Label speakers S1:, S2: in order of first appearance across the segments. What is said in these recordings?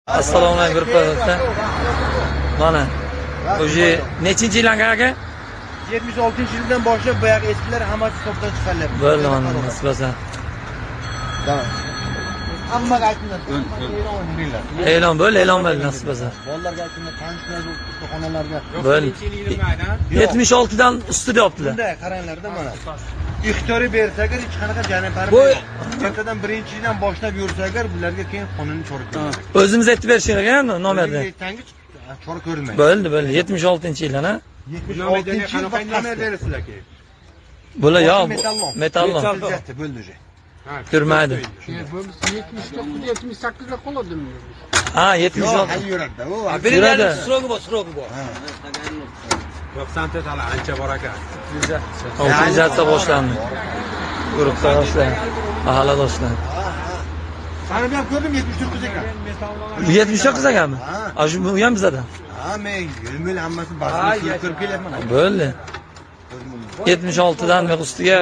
S1: Assalomu alaykum gruppadoshlar. Mana o'zi nechinchi yildan aka?
S2: 76-yildan boshlab bu yoq eskilar hammasi topdan chiqariladi.
S1: Bo'ldi mana nisbatan.
S2: Hammaga aytdilar.
S1: E'lon bo'l nisbatan.
S2: Bolalarga aytdilar, tanishlarga, ustaxonalarga.
S1: Bo'ldi. 76 dan usti deyaptilar.
S2: Bunda qaranglarda mana. Ixtiyoriy bersa agar hech qanaqa janibari
S1: Bu
S2: ertadan birinchidan boshlab yursa agar bularga keyin qonuniy chora ko'radi.
S1: o'zimiz aytib berishing kerak nomerda.
S2: Chora ko'rilmaydi.
S1: Bo'ldi, 76-yildan ha.
S2: 76-yil qanday berasizlar keyin?
S1: Bular yo metallon.
S2: Bo'ldi o'sha.
S1: Ko'rmaydi.
S3: 79-78 da qoladimi?
S1: Ha, 76.
S2: Hali yuradi.
S1: Yuradi.
S3: Srogi bor.
S4: 90 ta tala ancha bor ekan.
S1: Utilizatsiya boshlandi. Guruhdoshlar, mahalladoshlar.
S2: Sani ham ko'rdim 79 ekan.
S1: Bu 79 ekanmi? A shu bu ham bizada.
S2: Ha, men yurmay hammasi basini ko'rib kelyapman.
S1: Bo'ldi. 76 dan ustiga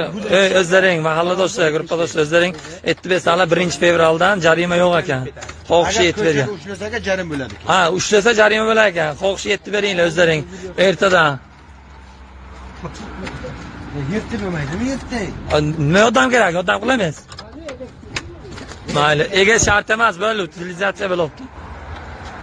S1: o'zlaring mahalladoshlar, guruhdoshlar o'zlaring aytib bersanlar 1-fevraldan jarima yo'q ekan. Xohish aytib bergan.
S2: Ushlasaga jarim bo'ladi.
S1: Ha, ushlasa jarima bo'lar ekan. Xohish aytib beringlar o'zlaring ertadan.
S2: Yirtib bo'lmaydimi, yirtay?
S1: Nima yordam kerak? Yordam qilamiz. Mayli, ega shart emas, bo'ldi, utilizatsiya bo'libdi.